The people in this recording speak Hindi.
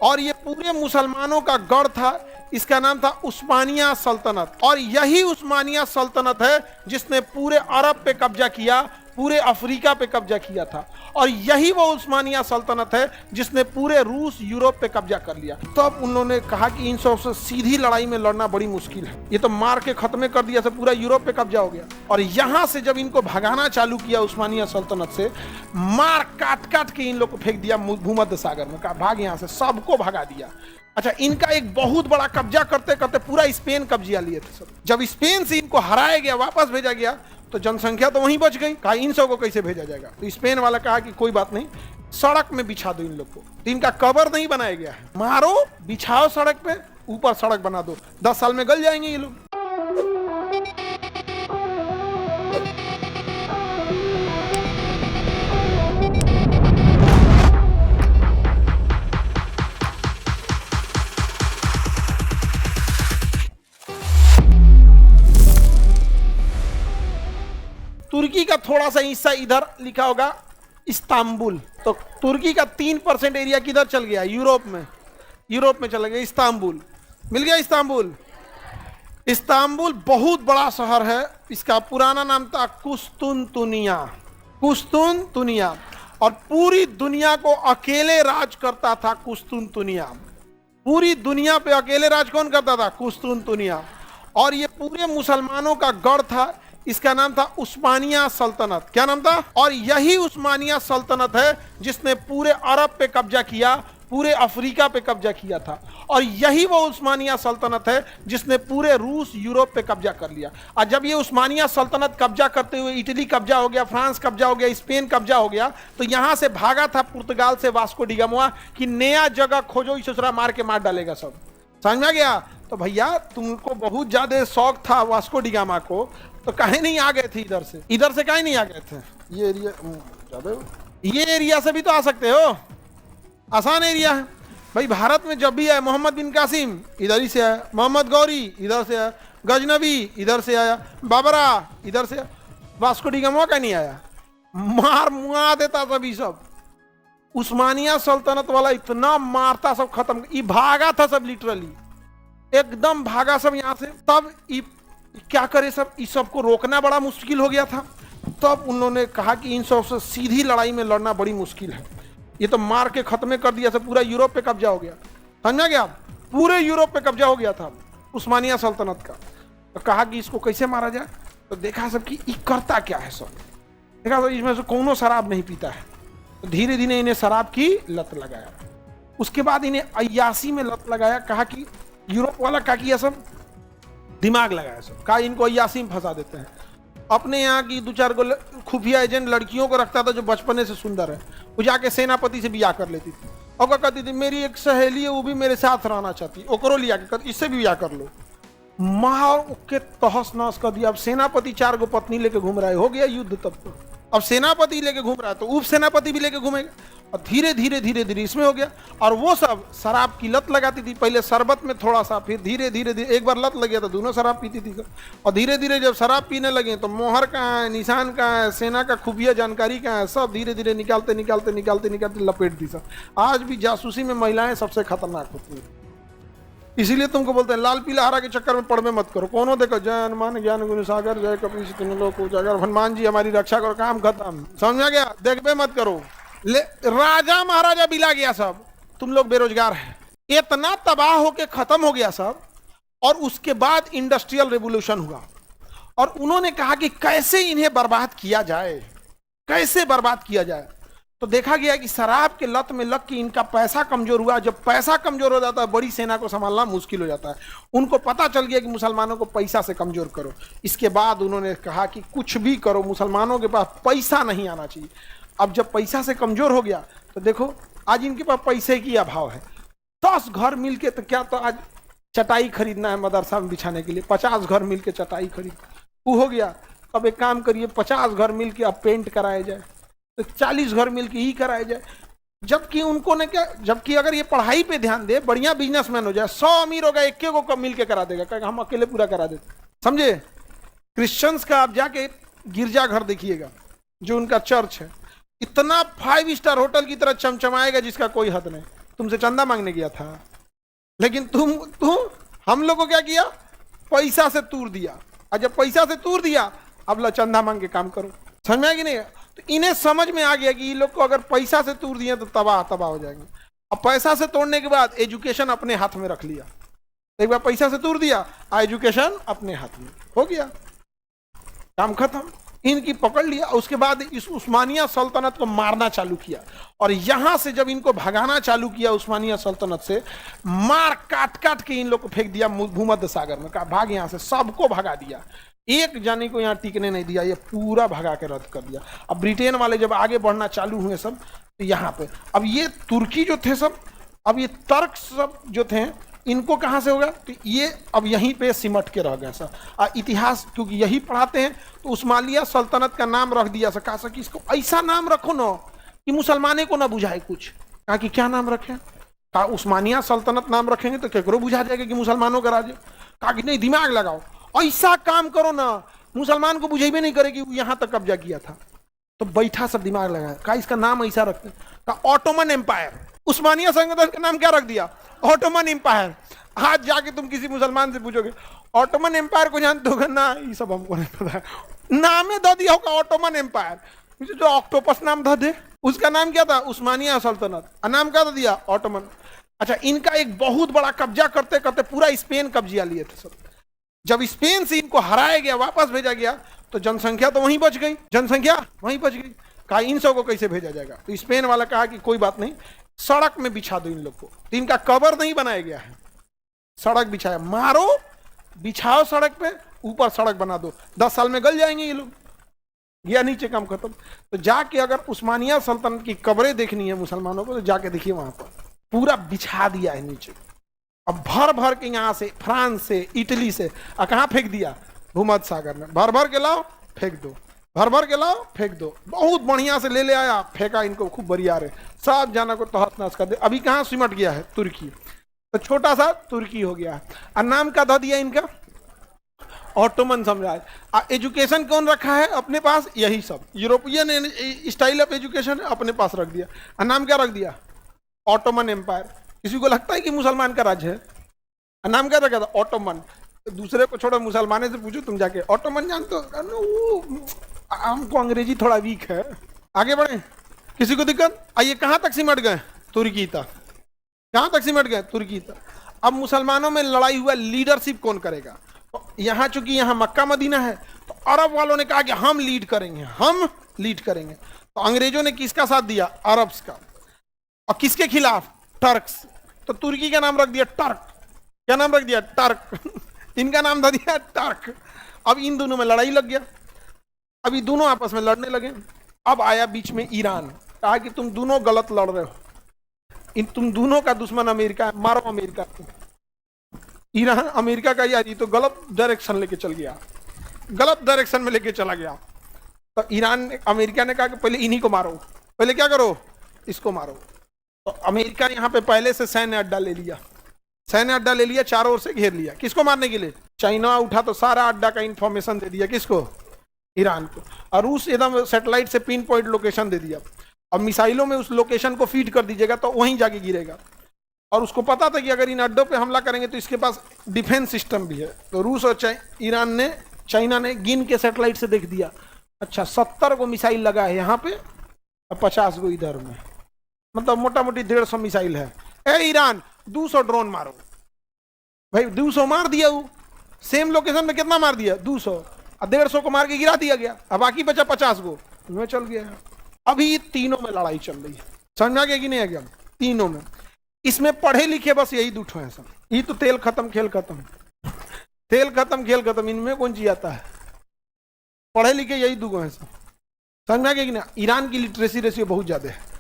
और ये पूरे मुसलमानों का गढ़ था। इसका नाम था उस्मानिया सल्तनत। और यही उस्मानिया सल्तनत है जिसने पूरे अरब पे कब्जा किया, पूरे अफ्रीका पे कब्जा किया था। और यही वो उस्मानिया सल्तनत है जिसने पूरे रूस यूरोप पे कब्जा कर लिया। तब तो उन्होंने कहा कि इन सबसे सीधी लड़ाई में लड़ना बड़ी मुश्किल है, ये तो मार के खत्म कर दिया, से पूरा यूरोप पे कब्जा हो गया। और यहां से जब इनको भगाना चालू किया उस्मानिया सल्तनत से, मार काट काट के इन लोग को फेंक दिया भूमध्य सागर में। कहा भाग यहां से, सबको भगा दिया। अच्छा, इनका एक बहुत बड़ा कब्जा करते करते पूरा स्पेन कब्जा लिए थे सब। जब स्पेन से इनको हराया गया, वापस भेजा गया, तो जनसंख्या तो वहीं बच गई। कहा इन सब को कैसे भेजा जाएगा? तो स्पेन वाला कहा कि कोई बात नहीं, सड़क में बिछा दो इन लोग को। तो इनका कबर नहीं बनाया गया है, मारो, बिछाओ सड़क पे, ऊपर सड़क बना दो, 10 साल में गल जाएंगे ये लोग। तुर्की का थोड़ा सा हिस्सा इधर लिखा होगा इस्तांबुल। तो तुर्की का 3% एरिया किधर चल गया? यूरोप में। यूरोप में चला गया इस्तांबुल, मिल गया इस्तांबुल। इस्तांबुल बहुत बड़ा शहर है। इसका पुराना नाम था कुस्तुनतुनिया। कुस्तुनतुनिया। और पूरी दुनिया को अकेले राज करता था कुस्तुनतुनिया। पूरी दुनिया पे अकेले राज कौन करता था? कुस्तुनतुनिया। और ये पूरे मुसलमानों का गढ़ था। इसका नाम था उस्मानिया सल्तनत। क्या नाम था? और यही उस्मानिया सल्तनत है जिसने पूरे अरब पे कब्जा किया, पूरे अफ्रीका पे कब्जा किया था। और यही वो उस्मानिया सल्तनत है जिसने पूरे रूस यूरोप पे कब्जा कर लिया। और जब ये उस्मानिया सल्तनत कब्जा करते हुए इटली कब्जा हो गया, फ्रांस कब्जा हो गया, स्पेन कब्जा हो गया, तो यहां से भागा था पुर्तगाल से वास्को डी गामा कि नया जगह खोजो, इसरा मार के मार डालेगा सब। समझ में गया? तो भैया तुमको बहुत ज्यादा शौक था वास्को डी गामा को, तो काहे नहीं आ गए थे इधर से? इधर से काहे नहीं आ गए थे? ये एरिया ज्यादा, ये एरिया से भी तो आ सकते हो, आसान एरिया है भाई। भारत में जब भी आए, मोहम्मद बिन कासिम इधर ही से आया, मोहम्मद गौरी इधर से आया, गजनबी इधर से आया, बाबरा इधर से आया, वास्को डी गामा का नहीं आया। मार मुआ देता सभी सब। उस्मानिया सल्तनत वाला इतना मारता, सब खत्म, ये भागा था सब, लिटरली एकदम भागा सब यहाँ से। तब क्या करे सब, इस सब को रोकना बड़ा मुश्किल हो गया था। तब उन्होंने कहा कि इन सबसे सीधी लड़ाई में लड़ना बड़ी मुश्किल है, ये तो मार के खत्म कर दिया, सब पूरा यूरोप पे कब्जा हो गया। समझा गया? पूरे यूरोप पे कब्जा हो गया था उस्मानिया सल्तनत का। तो कहा कि इसको कैसे मारा जाए? तो देखा सब कि ये करता क्या है सब। देखा तो इसमें से कोनो शराब नहीं पीता है। तो धीरे धीरे इन्हें शराब की लत लगाया। उसके बाद इन्हें अय्यासी में लत लगाया। कहा कि यूरोप वाला क्या किया, सब दिमाग लगाया सब, कहा इनको अय्यासी में फंसा देते हैं। अपने यहाँ की 2-4 को खुफिया एजेंट लड़कियों को रखता था जो बचपने से सुंदर है, वो जाके सेनापति से ब्याह कर लेती थी। और कहती थी मेरी एक सहेली है, वो भी मेरे साथ रहना चाहती, ओकरो लिया के इससे भी ब्याह कर लो। मार के तहस नहस कर दिया। अब सेनापति 4 गो पत्नी लेके घूम रहा है, हो गया युद्ध। तब तो अब सेनापति लेके घूम रहा है तो उप सेनापति भी लेके घूमेगा। और धीरे धीरे धीरे धीरे इसमें हो गया। और वो सब शराब की लत लगाती थी, पहले शरबत में थोड़ा सा, फिर धीरे धीरे धीरे एक बार लत लग गया तो दोनों शराब पीती थी। और धीरे धीरे जब शराब पीने लगे तो मोहर कहाँ है, निशान कहाँ है, सेना का खुफिया जानकारी कहाँ है, सब धीरे धीरे निकालते निकालते निकालते निकालते लपेट दी सब। आज भी जासूसी में महिलाएं सबसे खतरनाक होती हैं। इसीलिए तुमको बोलते हैं लाल पीला हरा के चक्कर में पढ़ में मत करो। कोनो देखो जय हनुमान ज्ञान गुण सागर, जय कपीश तीनों लोक उजागर, हनुमान जी हमारी रक्षा करो, काम खत्म। समझ गया? देखबे मत करो। राजा महाराजा बिला गया सब, तुम लोग बेरोजगार हैं। इतना तबाह होके खत्म हो गया सब। और उसके बाद इंडस्ट्रियल रेवोल्यूशन हुआ और उन्होंने कहा कि कैसे इन्हें बर्बाद किया जाए, कैसे बर्बाद किया जाए। तो देखा गया कि शराब के लत में लग के इनका पैसा कमजोर हुआ। जब पैसा कमजोर हो जाता है, बड़ी सेना को संभालना मुश्किल हो जाता है। उनको पता चल गया कि मुसलमानों को पैसा से कमजोर करो। इसके बाद उन्होंने कहा कि कुछ भी करो, मुसलमानों के पास पैसा नहीं आना चाहिए। अब जब पैसा से कमजोर हो गया तो देखो आज इनके पास पैसे की अभाव है। 10 घर मिलके तो क्या, तो आज चटाई खरीदना है मदरसा में बिछाने के लिए, 50 घर मिलके चटाई खरीद, वो हो गया। अब एक काम करिए, 50 घर मिलके अब पेंट कराया जाए, तो 40 घर मिलके ही कराया जाए। जबकि उनको ने क्या, जबकि अगर ये पढ़ाई पे ध्यान दे, बढ़िया बिजनेसमैन हो जाए, 100 अमीर होगा, एक को कब मिल के करा देगा, कहेगा हम अकेले पूरा करा देते। समझे? क्रिश्चियंस का आप जाके गिरजा घर देखिएगा, जो उनका चर्च है, इतना 5 स्टार होटल की तरह चमचमाएगा जिसका कोई हद नहीं। तुमसे चंदा मांगने गया था, लेकिन तुम हम लोग को क्या किया, पैसा से तूर दिया। और जब पैसा से तूर दिया, अब लो चंदा मांग के काम करो। समझ में आ कि नहीं? तो इन्हें समझ में आ गया कि ये लोग को अगर पैसा से तूर दिए तो तबाह तबाह हो जाएंगे। अब पैसा से तोड़ने के बाद एजुकेशन अपने हाथ में रख लिया। एक बार पैसा से तोड़ दिया, एजुकेशन अपने हाथ में हो गया, काम खत्म। इनकी पकड़ लिया। उसके बाद इस उस्मानिया सल्तनत को मारना चालू किया, और यहां से जब इनको भगाना चालू किया उस्मानिया सल्तनत से, मार काट काट के इन लोग को फेंक दिया भूमध्य सागर में। कहा भाग यहां से, सबको भगा दिया, एक जाने को यहां टिकने नहीं दिया, ये पूरा भगा के रद्द कर दिया। अब ब्रिटेन वाले जब आगे बढ़ना चालू हुए सब, तो यहाँ पे अब ये तुर्की जो थे सब, अब ये तर्क सब जो थे, इनको कहाँ से होगा, तो ये अब यहीं पे सिमट के रह गए सर। इतिहास क्योंकि यही पढ़ाते हैं, तो उस्मानिया सल्तनत का नाम रख दिया सर। कहा सर कि इसको ऐसा नाम रखो ना कि मुसलमाने को ना बुझाए कुछ। कहा कि क्या नाम रखें? कहा उस्मानिया सल्तनत नाम रखेंगे तो केकरो बुझा जाएगा कि मुसलमानों का राज है। कहा कि नहीं, दिमाग लगाओ, ऐसा काम करो ना मुसलमान को बुझेबे नहीं करे कि यहाँ तक कब्जा किया था। तो बैठा सब दिमाग लगाया, कहा इसका नाम ऐसा रखते। कहा ऑटोमन एम्पायर। उस्मानिया सल्तनत का नाम क्या रख दिया? Ottoman empire. आज जाके तुम किसी मुसलमान से पूछोगे ऑटोमन एम्पायर को जानते हो ना, ये सब हमको नहीं पता, नामे दे दिया होगा ऑटोमन एम्पायर। जो ऑक्टोपस नाम था दे, उसका नाम क्या था? उस्मानिया सल्तनत। नाम क्या दिया? ऑटोमन। अच्छा, इनका एक बहुत बड़ा कब्जा करते करते पूरा स्पेन कब्जा लिए थे सब। जब स्पेन से इनको हराया गया, वापस भेजा गया, तो जनसंख्या तो वहीं बच गई, जनसंख्या वहीं बच गई। कहा इन सब को कैसे भेजा जाएगा? तो स्पेन वाला कहा कि कोई बात नहीं, सड़क में बिछा दो इन लोग को। तो इनका कबर नहीं बनाया गया है, सड़क बिछाया, मारो बिछाओ सड़क पे, ऊपर सड़क बना दो, 10 साल में गल जाएंगे ये लोग। गया नीचे, काम खत्म। तो जाके अगर उस्मानिया सल्तनत की कब्रें देखनी है मुसलमानों को, तो जाके देखिए, वहां पर पूरा बिछा दिया है नीचे। अब भर भर के यहाँ से, फ्रांस से, इटली से, कहाँ फेंक दिया? भूमध्य सागर में। भर भर के लाओ फेंक दो, भर भर के लाओ फेंक दो। बहुत बढ़िया से ले आया, फेंका, इनको खूब बढ़िया रहे, सब जाना को तहस नहस कर दे। अभी कहाँ सिमट गया है? तुर्की। तो छोटा सा तुर्की हो गया है। और नाम क्या दे दिया इनका? ऑटोमन साम्राज्य। एजुकेशन कौन रखा है अपने पास? यही सब यूरोपियन स्टाइल ऑफ एजुकेशन अपने पास रख दिया। और नाम क्या रख दिया? Ottoman empire. किसी को लगता है कि मुसलमान का राज्य है? नाम क्या रखा था? ऑटोमन। दूसरे को छोड़ो, मुसलमाने से पूछो तुम जाके, ऑटोमन जानते हो? हमको अंग्रेजी थोड़ा वीक है। आगे बढ़े, किसी को दिक्कत? आइए, कहां तक सिमट गए? तुर्की तक। कहां तक सिमट गए? तुर्की तक। अब मुसलमानों में लड़ाई हुआ, लीडरशिप कौन करेगा? तो यहाँ चूंकि यहाँ मक्का मदीना है, तो अरब वालों ने कहा कि हम लीड करेंगे, हम लीड करेंगे। तो अंग्रेजों ने किसका साथ दिया? अरब्स का। और किसके खिलाफ? टर्क्स। तो तुर्की का नाम रख दिया टर्क। क्या नाम रख दिया? टर्क। इनका नाम दे दिया टर्क। अब इन दोनों में लड़ाई लग गया, अभी दोनों आपस में लड़ने लगे। अब आया बीच में ईरान, कहा कि तुम दोनों गलत लड़ रहे हो, तुम दोनों का दुश्मन अमेरिका है, मारो अमेरिका को। ईरान अमेरिका का यार, ये तो गलत डायरेक्शन लेके चल गया, गलत डायरेक्शन में लेके चला गया। तो ईरान अमेरिका ने कहा कि पहले इन्हीं को मारो, पहले क्या करो? इसको मारो। तो अमेरिका ने यहाँ पे पहले से सैन्य अड्डा ले लिया, सैन्य अड्डा ले लिया, चारों ओर से घेर लिया। किसको मारने के लिए? चाइना उठा तो सारा अड्डा का इंफॉर्मेशन दे दिया किसको? ईरान को। और रूस एकदम सैटेलाइट से पिन पॉइंट लोकेशन दे दिया। अब मिसाइलों में उस लोकेशन को फीड कर दीजिएगा तो वहीं जाके गिरेगा। और उसको पता था कि अगर इन अड्डों पे हमला करेंगे तो इसके पास डिफेंस सिस्टम भी है। तो रूस और ईरान ने, चाइना ने गिन के सैटेलाइट से देख दिया, अच्छा 70 को मिसाइल लगा है यहाँ पे और 50 को इधर में, मतलब मोटा मोटी 150 मिसाइल है। ए ईरान 200 ड्रोन मारो। भाई 200 मार दिया, वो सेम लोकेशन में कितना मार दिया? 200। और 150 को मार के गिरा दिया गया, अब बाकी बचा 50 को, में चल गया। अभी तीनों में लड़ाई चल रही है, समझ में आ गया कि नहीं आ गया? तीनों में। इसमें पढ़े लिखे बस यही दूठो है सब। ये तो तेल खत्म खेल खत्म, तेल खत्म खेल खत्म, इनमें कौन सी आता है? पढ़े लिखे यही दूगो है सब, समझ में आ गया कि ना? ईरान की लिटरेसी रेशियो बहुत ज्यादा है,